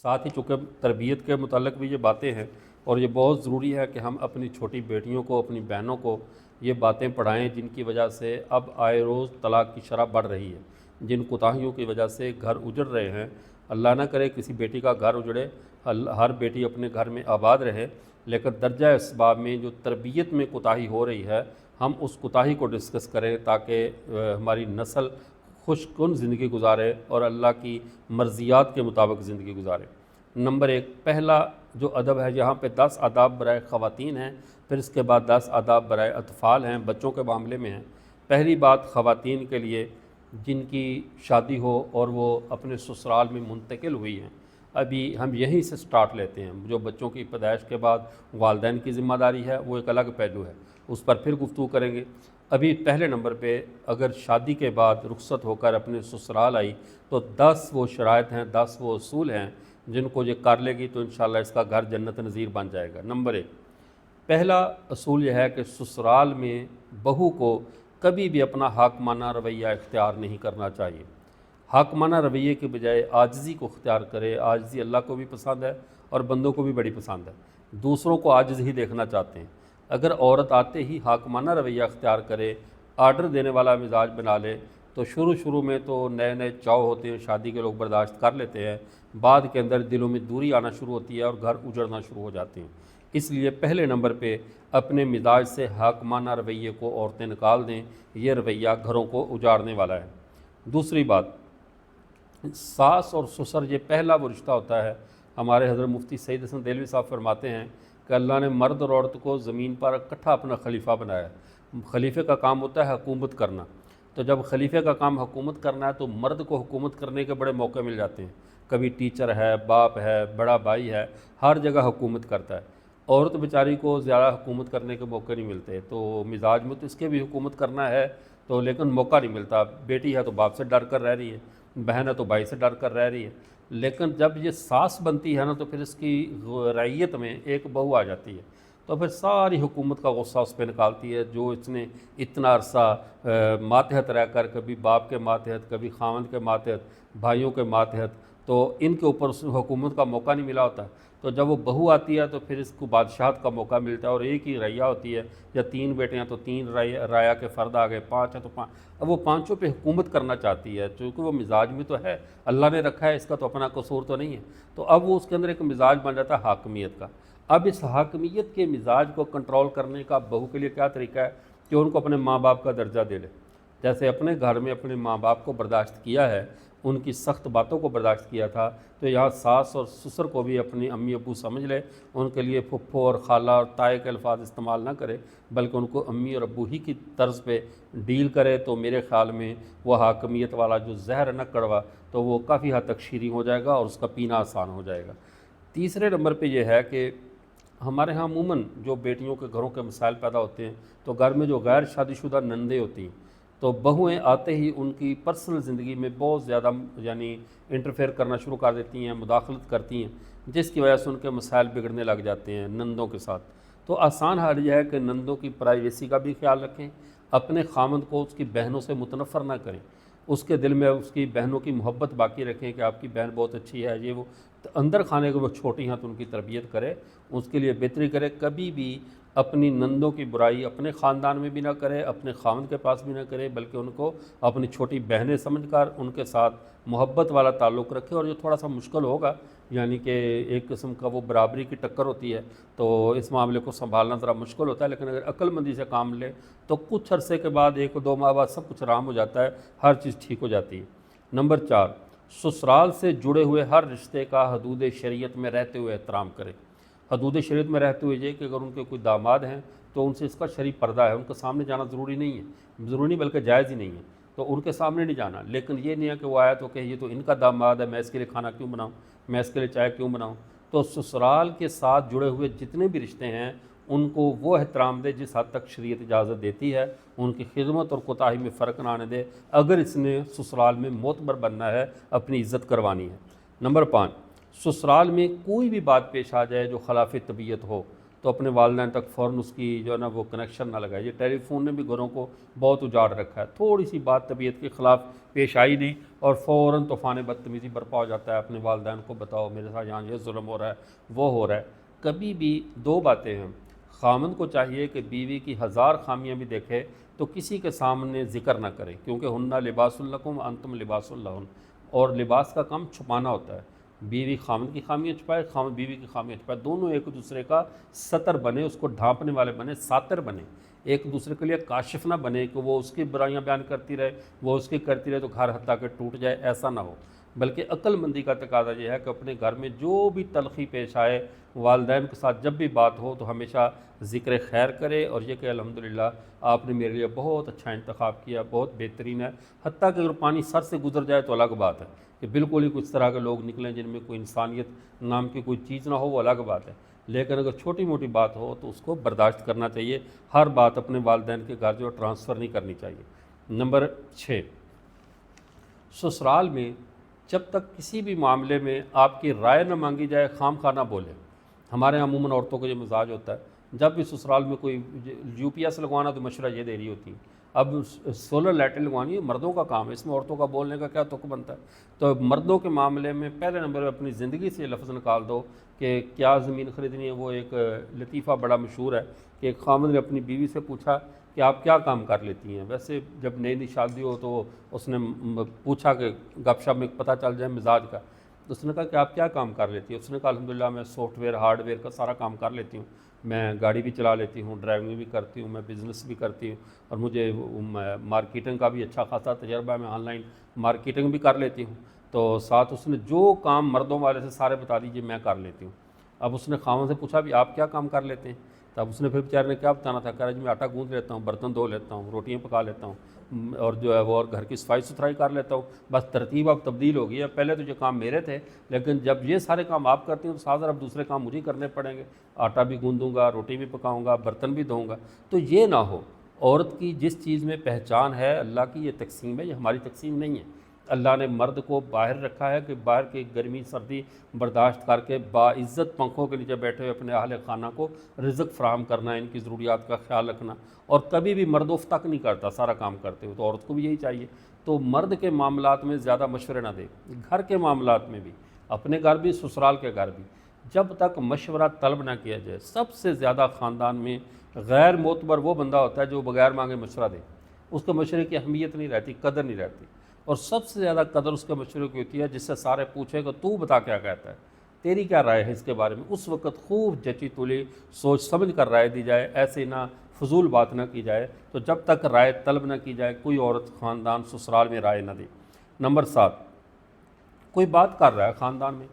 ساتھ ہی چونکہ تربیت کے متعلق بھی یہ باتیں ہیں اور یہ بہت ضروری ہے کہ ہم اپنی چھوٹی بیٹیوں کو، اپنی بہنوں کو یہ باتیں پڑھائیں جن کی وجہ سے اب آئے روز طلاق کی شرح بڑھ رہی ہے، جن کوتاہیوں کی وجہ سے گھر اجڑ رہے ہیں۔ اللہ نہ کرے کسی بیٹی کا گھر اجڑے، ہر بیٹی اپنے گھر میں آباد رہے، لیکن درجہ اسباب میں جو تربیت میں کوتاہی ہو رہی ہے ہم اس کوتاہی کو ڈسکس کریں تاکہ ہماری نسل خوش کن زندگی گزارے اور اللہ کی مرضیات کے مطابق زندگی گزارے۔ نمبر 1، پہلا جو ادب ہے، یہاں پہ 10 آداب برائے خواتین ہیں، پھر اس کے بعد 10 آداب برائے اطفال ہیں، بچوں کے معاملے میں ہیں۔ پہلی بات خواتین کے لیے جن کی شادی ہو اور وہ اپنے سسرال میں منتقل ہوئی ہیں، ابھی ہم یہیں سے سٹارٹ لیتے ہیں۔ جو بچوں کی پیدائش کے بعد والدین کی ذمہ داری ہے وہ ایک الگ پہلو ہے، اس پر پھر گفتگو کریں گے۔ ابھی پہلے نمبر پہ اگر شادی کے بعد رخصت ہو کر اپنے سسرال آئی تو 10 وہ شرائط ہیں، 10 وہ اصول ہیں جن کو یہ کر لے گی تو انشاءاللہ اس کا گھر جنت نظیر بن جائے گا۔ نمبر 1، پہلا اصول یہ ہے کہ سسرال میں بہو کو کبھی بھی اپنا حاکمانہ رویہ اختیار نہیں کرنا چاہیے۔ حاکمانہ رویے کے بجائے عاجزی کو اختیار کرے۔ عاجزی اللہ کو بھی پسند ہے اور بندوں کو بھی بڑی پسند ہے، دوسروں کو عاجز ہی دیکھنا چاہتے ہیں۔ اگر عورت آتے ہی حاکمانہ رویہ اختیار کرے، آرڈر دینے والا مزاج بنا لے تو شروع میں تو نئے نئے چاؤ ہوتے ہیں، شادی کے لوگ برداشت کر لیتے ہیں، بعد کے اندر دلوں میں دوری آنا شروع ہوتی ہے اور گھر اجڑنا شروع ہو جاتے ہیں۔ اس لیے پہلے نمبر پہ اپنے مزاج سے حاکمانہ رویے کو عورتیں نکال دیں، یہ رویہ گھروں کو اجاڑنے والا ہے۔ دوسری بات، ساس اور سسر یہ پہلا وہ رشتہ ہوتا ہے۔ ہمارے حضرت مفتی سعید حسن دہلوی صاحب فرماتے ہیں کہ اللہ نے مرد اور عورت کو زمین پر اکٹھا اپنا خلیفہ بنایا ہے۔ خلیفے کا کام ہوتا ہے حکومت کرنا، تو جب خلیفے کا کام حکومت کرنا ہے تو مرد کو حکومت کرنے کے بڑے موقع مل جاتے ہیں۔ کبھی ٹیچر ہے، باپ ہے، بڑا بھائی ہے، ہر جگہ حکومت کرتا ہے۔ عورت بیچاری کو زیادہ حکومت کرنے کے موقع نہیں ملتے، تو مزاج میں تو اس کے بھی حکومت کرنا ہے تو لیکن موقع نہیں ملتا۔ بیٹی ہے تو باپ سے ڈر کر رہ رہی ہے، بہن ہے تو بھائی سے ڈر کر رہ رہی ہے، لیکن جب یہ ساس بنتی ہے نا تو پھر اس کی رعیت میں ایک بہو آ جاتی ہے تو پھر ساری حکومت کا غصہ اس پہ نکالتی ہے۔ جو اس نے اتنا عرصہ ماتحت رہ کر، کبھی باپ کے ماتحت، کبھی خاوند کے ماتحت، بھائیوں کے ماتحت، تو ان کے اوپر اس حکومت کا موقع نہیں ملا ہوتا، تو جب وہ بہو آتی ہے تو پھر اس کو بادشاہت کا موقع ملتا ہے اور ایک ہی رعیہ ہوتی ہے، یا 3 بیٹے ہیں تو 3 رعایا کے فرد آ گئے، 5 ہیں تو 5۔ اب وہ 5 پہ حکومت کرنا چاہتی ہے، چونکہ وہ مزاج میں تو ہے، اللہ نے رکھا ہے، اس کا تو اپنا قصور تو نہیں ہے، تو اب وہ اس کے اندر ایک مزاج بن جاتا ہے حاکمیت کا۔ اب اس حاکمیت کے مزاج کو کنٹرول کرنے کا بہو کے لیے کیا طریقہ ہے کہ ان کو اپنے ماں باپ کا درجہ دے لے۔ جیسے اپنے گھر میں اپنے ماں باپ کو برداشت کیا ہے، ان کی سخت باتوں کو برداشت کیا تھا، تو یہاں ساس اور سسر کو بھی اپنی امی ابو سمجھ لے، ان کے لیے پھپھو اور خالہ اور تائے کے الفاظ استعمال نہ کرے، بلکہ ان کو امی اور ابو ہی کی طرز پہ ڈیل کرے، تو میرے خیال میں وہ حاکمیت والا جو زہر ہے نا کڑوا، تو وہ کافی حد تک شیریں ہو جائے گا اور اس کا پینا آسان ہو جائے گا۔ تیسرے نمبر پہ یہ ہے کہ ہمارے ہاں عموماً جو بیٹیوں کے گھروں کے مسائل پیدا ہوتے ہیں تو گھر میں جو غیر شادی شدہ نندیں ہوتی ہیں تو بہویں آتے ہی ان کی پرسنل زندگی میں بہت زیادہ انٹرفیئر کرنا شروع کر دیتی ہیں، مداخلت کرتی ہیں، جس کی وجہ سے ان کے مسائل بگڑنے لگ جاتے ہیں نندوں کے ساتھ۔ تو آسان حل یہ ہے کہ نندوں کی پرائیویسی کا بھی خیال رکھیں، اپنے خامند کو اس کی بہنوں سے متنفر نہ کریں، اس کے دل میں اس کی بہنوں کی محبت باقی رکھیں کہ آپ کی بہن بہت اچھی ہے، یہ وہ اندر کھانے کو وہ چھوٹی ہیں تو ان کی تربیت کرے، اس کے لیے بہتری کرے۔ کبھی بھی اپنی نندوں کی برائی اپنے خاندان میں بھی نہ کرے، اپنے خاوند کے پاس بھی نہ کرے، بلکہ ان کو اپنی چھوٹی بہنیں سمجھ کر ان کے ساتھ محبت والا تعلق رکھے۔ اور جو تھوڑا سا مشکل ہوگا، یعنی کہ ایک قسم کا وہ برابری کی ٹکر ہوتی ہے، تو اس معاملے کو سنبھالنا ذرا مشکل ہوتا ہے، لیکن اگر عقل مندی سے کام لے تو کچھ عرصے کے بعد 1-2 ماہ بعد سب کچھ آرام ہو جاتا ہے، ہر چیز ٹھیک ہو جاتی ہے۔ نمبر 4، سسرال سے جڑے ہوئے ہر رشتے کا حدود شریعت میں رہتے ہوئے احترام کرے۔ حدود شریعت میں رہتے ہوئے یہ کہ اگر ان کے کوئی داماد ہیں تو ان سے اس کا شرعی پردہ ہے، ان کے سامنے جانا ضروری نہیں ہے، بلکہ جائز ہی نہیں ہے، تو ان کے سامنے نہیں جانا۔ لیکن یہ نہیں ہے کہ وہ آیا تو کہ یہ تو ان کا داماد ہے، میں اس کے لیے کھانا کیوں بناؤں، میں اس کے لیے چائے کیوں بناؤں۔ تو سسرال کے ساتھ جڑے ہوئے جتنے بھی رشتے ہیں ان کو وہ احترام دے جس حد تک شریعت اجازت دیتی ہے، ان کی خدمت اور کوتاہی میں فرق نہ آنے دے، اگر اس نے سسرال میں معتبر بننا ہے، اپنی عزت کروانی ہے۔ نمبر 5، سسرال میں کوئی بھی بات پیش آ جائے جو خلاف طبیعت ہو تو اپنے والدین تک فوراً اس کی جو ہے نا وہ کنیکشن نہ لگائے۔ یہ ٹیلی فون نے بھی گھروں کو بہت اجاڑ رکھا ہے، تھوڑی سی بات طبیعت کے خلاف پیش آئی نہیں اور فوراً طوفان بدتمیزی برپا ہو جاتا ہے، اپنے والدین کو بتاؤ میرے ساتھ یہاں یہ ظلم ہو رہا ہے وہ ہو رہا ہے۔ کبھی بھی دو باتیں ہیں، خامند کو چاہیے کہ بیوی کی ہزار خامیاں بھی دیکھے تو کسی کے سامنے ذکر نہ کرے، کیونکہ ہننا لباس لکم انتم لباس لہن، اور لباس کا کام چھپانا ہوتا ہے۔ بیوی خامند کی خامیاں چھپائے، خامند بیوی کی خامیاں چھپائے، دونوں ایک دوسرے کا ستر بنے، اس کو ڈھانپنے والے بنے، ساتر بنے، ایک دوسرے کے لیے کاشف نہ بنے کہ وہ اس کی برائیاں بیان کرتی رہے، وہ اس کی کرتی رہے تو گھر حتیٰ کہ ٹوٹ جائے، ایسا نہ ہو۔ بلکہ عقل مندی کا تقاضا یہ ہے کہ اپنے گھر میں جو بھی تلخی پیش آئے، والدین کے ساتھ جب بھی بات ہو تو ہمیشہ ذکر خیر کرے اور یہ کہ الحمدللہ آپ نے میرے لیے بہت اچھا انتخاب کیا، بہت بہترین ہے۔ حتیٰ کہ اگر پانی سر سے گزر جائے تو الگ بات ہے کہ بالکل ہی کچھ طرح کے لوگ نکلیں جن میں کوئی انسانیت نام کی کوئی چیز نہ ہو، وہ الگ بات ہے، لیکن اگر چھوٹی موٹی بات ہو تو اس کو برداشت کرنا چاہیے۔ ہر بات اپنے والدین کے گھر جو ٹرانسفر نہیں کرنی چاہیے۔ نمبر 6، سسرال میں جب تک کسی بھی معاملے میں آپ کی رائے نہ مانگی جائے خام خواہ نہ بولیں۔ ہمارے یہاں عموماً عورتوں کو یہ مزاج ہوتا ہے، جب بھی سسرال میں کوئی یو پی ایس لگوانا تو مشورہ یہ دے رہی ہوتی ہے، اب سولر لائٹیں لگوانی ہے مردوں کا کام ہے، اس میں عورتوں کا بولنے کا کیا تک بنتا ہے؟ تو مردوں کے معاملے میں پہلے نمبر پہ اپنی زندگی سے یہ لفظ نکال دو کہ کیا زمین خریدنی ہے۔ وہ ایک لطیفہ بڑا مشہور ہے کہ ایک خامند نے اپنی بیوی سے پوچھا کہ آپ کیا کام کر لیتی ہیں؟ ویسے جب نئی نئی شادی ہو تو اس نے پوچھا کہ گپ شپ میں پتہ چل جائے مزاج کا، تو اس نے کہا کہ آپ کیا کام کر لیتی ہیں؟ اس نے کہا الحمدللہ میں سافٹ ویئر ہارڈ ویئر کا سارا کام کر لیتی ہوں، میں گاڑی بھی چلا لیتی ہوں، ڈرائیونگ بھی کرتی ہوں، میں بزنس بھی کرتی ہوں، اور مجھے مارکیٹنگ کا بھی اچھا خاصا تجربہ ہے، میں آن لائن مارکیٹنگ بھی کر لیتی ہوں۔ تو ساتھ اس نے جو کام مردوں والے سے سارے بتا دیجیے میں کر لیتی ہوں۔ اب اس نے خاوند سے پوچھا بھی آپ کیا کام کر لیتے ہیں؟ تب اس نے پھر بیچارے نے کیا بتانا تھا، کہہ رہا جی میں آٹا گوندھ لیتا ہوں، برتن دھو لیتا ہوں، روٹیاں پکا لیتا ہوں، اور جو ہے وہ اور گھر کی صفائی ستھرائی کر لیتا ہوں۔ بس ترتیب اب تبدیل ہو گئی ہے، پہلے تو یہ کام میرے تھے، لیکن جب یہ سارے کام آپ کرتی ہیں تو ساتھ اب دوسرے کام مجھے کرنے پڑیں گے، آٹا بھی گوندوں گا، روٹی بھی پکاؤں گا، برتن بھی دھوؤں گا۔ تو یہ نہ ہو، عورت کی جس چیز میں پہچان ہے اللہ کی یہ تقسیم ہے، یہ ہماری تقسیم نہیں ہے۔ اللہ نے مرد کو باہر رکھا ہے کہ باہر کی گرمی سردی برداشت کر کے باعزت پنکھوں کے نیچے بیٹھے ہوئے اپنے اہل خانہ کو رزق فراہم کرنا، ان کی ضروریات کا خیال رکھنا، اور کبھی بھی مرد اف تک نہیں کرتا سارا کام کرتے ہوئے، تو عورت کو بھی یہی چاہیے۔ تو مرد کے معاملات میں زیادہ مشورے نہ دے، گھر کے معاملات میں بھی، اپنے گھر بھی سسرال کے گھر بھی، جب تک مشورہ طلب نہ کیا جائے۔ سب سے زیادہ خاندان میں غیر معتبر وہ بندہ ہوتا ہے جو بغیر مانگے مشورہ دے، اس کے مشورے کی اہمیت نہیں رہتی، قدر نہیں رہتی، اور سب سے زیادہ قدر اس کے مشورے کی ہوتی ہے جس سے سارے پوچھے کہ تو بتا کیا کہتا ہے، تیری کیا رائے ہے اس کے بارے میں۔ اس وقت خوب جچی تلی سوچ سمجھ کر رائے دی جائے، ایسے نہ فضول بات نہ کی جائے۔ تو جب تک رائے طلب نہ کی جائے کوئی عورت خاندان سسرال میں رائے نہ دے۔ نمبر 7، کوئی بات کر رہا ہے خاندان میں،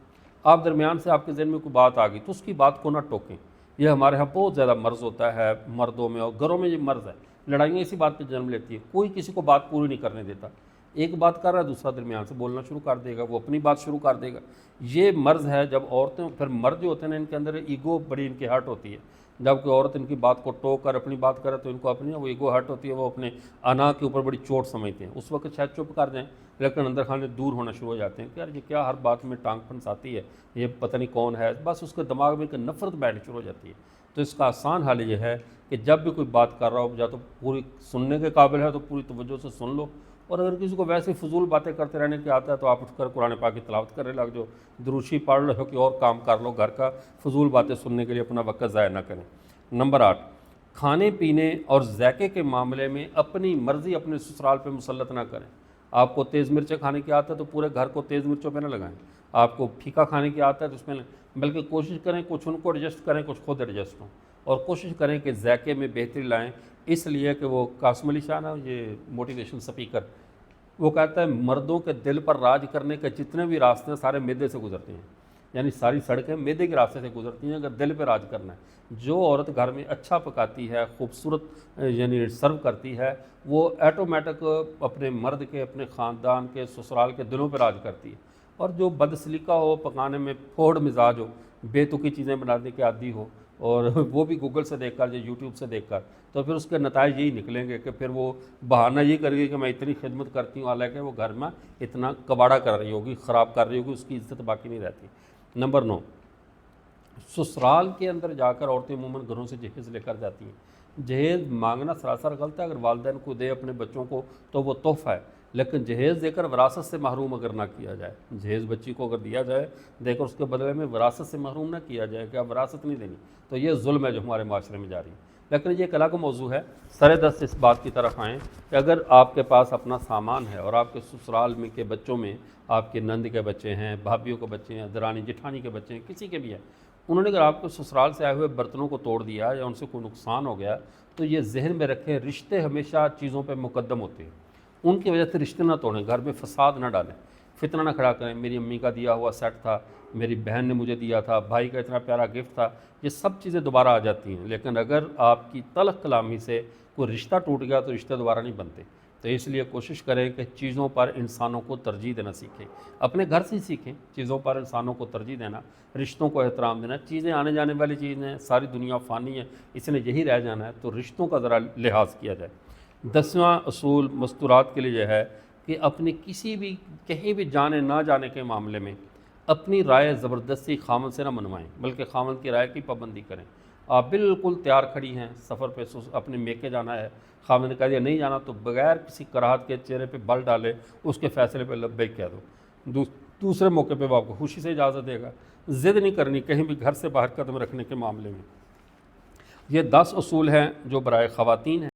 آپ درمیان سے آپ کے ذہن میں کوئی بات آ گئی تو اس کی بات کو نہ ٹوکیں۔ یہ ہمارے ہاں بہت زیادہ مرض ہوتا ہے مردوں میں، اور گھروں میں یہ مرض ہے، لڑائیاں اسی بات پہ جنم لیتی ہے، کوئی کسی کو بات پوری نہیں کرنے دیتا، ایک بات کر رہا ہے دوسرا درمیان سے بولنا شروع کر دے گا، وہ اپنی بات شروع کر دے گا۔ یہ مرض ہے جب عورتیں، پھر مرد جو ہوتے ہیں نا ان کے اندر ایگو بڑی ان کی ہرٹ ہوتی ہے، جب کوئی عورت ان کی بات کو ٹوک کر اپنی بات کرے تو ان کو اپنی وہ ایگو ہرٹ ہوتی ہے، وہ اپنے انا کے اوپر بڑی چوٹ سمجھتے ہیں، اس وقت شاید چپ کر دیں، لیکن اندر خانے دور ہونا شروع ہو جاتے ہیں کہ یار یہ کیا ہر بات میں ٹانگ پھنساتی ہے، یہ پتہ نہیں کون ہے، بس اس کے دماغ میں ایک نفرت بیٹھنی شروع ہو جاتی ہے۔ تو اس کا آسان حل یہ ہے کہ جب بھی کوئی بات کر رہا ہو، یا تو پوری سننے کے قابل ہے تو پوری توجہ سے سن لو، اور اگر کسی کو ویسے فضول باتیں کرتے رہنے کی آتا ہے تو آپ اٹھ کر قرآن پاک کی تلاوت کرنے لگ جاؤ، دروشی پڑھ لو کہ اور کام کر لو گھر کا، فضول باتیں سننے کے لیے اپنا وقت ضائع نہ کریں۔ نمبر 8، کھانے پینے اور ذائقے کے معاملے میں اپنی مرضی اپنے سسرال پہ مسلط نہ کریں۔ آپ کو تیز مرچیں کھانے کی عادت ہے تو پورے گھر کو تیز مرچوں پہ نہ لگائیں، آپ کو پھیکا کھانے کی عادت ہے تو اس میں بلکہ کوشش کریں کچھ ان کو ایڈجسٹ کریں، کچھ خود ایڈجسٹ ہوں، اور کوشش کریں کہ ذائقے میں بہتری لائیں۔ اس لیے کہ وہ قاسم علی شاہ نا، یہ موٹیویشن سپیکر، وہ کہتا ہے مردوں کے دل پر راج کرنے کے جتنے بھی راستے ہیں سارے میدے سے گزرتے ہیں، یعنی ساری سڑکیں میدے کے راستے سے گزرتی ہیں اگر دل پہ راج کرنا ہے۔ جو عورت گھر میں اچھا پکاتی ہے، خوبصورت یعنی سرو کرتی ہے، وہ ایٹومیٹک اپنے مرد کے، اپنے خاندان کے، سسرال کے دلوں پہ راج کرتی ہے۔ اور جو بدسلیقہ ہو، پکانے میں پھوڑ مزاج ہو، بے تکی چیزیں بنانے کے عادی ہو، اور وہ بھی گوگل سے دیکھ کر یا یوٹیوب سے دیکھ کر، تو پھر اس کے نتائج یہی نکلیں گے کہ پھر وہ بہانہ یہ کرے گی کہ میں اتنی خدمت کرتی ہوں، حالانکہ وہ گھر میں اتنا کباڑا کر رہی ہوگی، خراب کر رہی ہوگی، اس کی عزت باقی نہیں رہتی۔ نمبر 9، سسرال کے اندر جا کر عورتیں عموماً گھروں سے جہیز لے کر جاتی ہیں۔ جہیز مانگنا سراسر غلط ہے، اگر والدین کو دے اپنے بچوں کو تو وہ تحفہ ہے، لیکن جہیز دے کر وراثت سے محروم اگر نہ کیا جائے، جہیز بچی کو اگر دیا جائے دے کر اس کے بدلے میں وراثت سے محروم نہ کیا جائے کہ اب وراثت نہیں دینی، تو یہ ظلم ہے جو ہمارے معاشرے میں جاری ہے۔ لیکن یہ ایک الگ موضوع ہے۔ سر دست اس بات کی طرف آئیں کہ اگر آپ کے پاس اپنا سامان ہے اور آپ کے سسرال میں کے بچوں میں آپ کے نند کے بچے ہیں، بھابھیوں کے بچے ہیں، درانی جٹھانی کے بچے ہیں، کسی کے بھی ہیں، انہوں نے اگر آپ کو سسرال سے آئے ہوئے برتنوں کو توڑ دیا یا ان سے کوئی نقصان ہو گیا، تو یہ ذہن میں رکھیں رشتے ہمیشہ چیزوں پہ مقدم ہوتے ہیں، ان کی وجہ سے رشتے نہ توڑیں، گھر میں فساد نہ ڈالیں، فتنہ نہ کھڑا کریں۔ میری امی کا دیا ہوا سیٹ تھا، میری بہن نے مجھے دیا تھا، بھائی کا اتنا پیارا گفٹ تھا، یہ سب چیزیں دوبارہ آ جاتی ہیں، لیکن اگر آپ کی تلخ کلامی سے کوئی رشتہ ٹوٹ گیا تو رشتے دوبارہ نہیں بنتے۔ تو اس لیے کوشش کریں کہ چیزوں پر انسانوں کو ترجیح دینا سیکھیں، اپنے گھر سے ہی سیکھیں چیزوں پر انسانوں کو ترجیح دینا، رشتوں کو احترام دینا۔ چیزیں آنے جانے والی چیزیں، ساری دنیا فانی ہے، اس نے یہی رہ جانا ہے، تو رشتوں کا ذرا لحاظ کیا جائے۔ 10واں اصول مستورات کے لیے یہ ہے کہ اپنی کسی بھی کہیں بھی جانے نہ جانے کے معاملے میں اپنی رائے زبردستی خامن سے نہ منوائیں، بلکہ خامن کی رائے کی پابندی کریں۔ آپ بالکل تیار کھڑی ہیں، سفر پہ اپنے میکے جانا ہے، خامن نے کہہ دیا نہیں جانا، تو بغیر کسی کراہت کے چہرے پہ بل ڈالے اس کے فیصلے پہ لبیک کہہ دو۔ دوسرے موقع پہ وہ آپ کو خوشی سے اجازت دے گا۔ ضد نہیں کرنی کہیں بھی گھر سے باہر قدم رکھنے کے معاملے میں۔ یہ 10 اصول ہیں جو برائے خواتین ہیں۔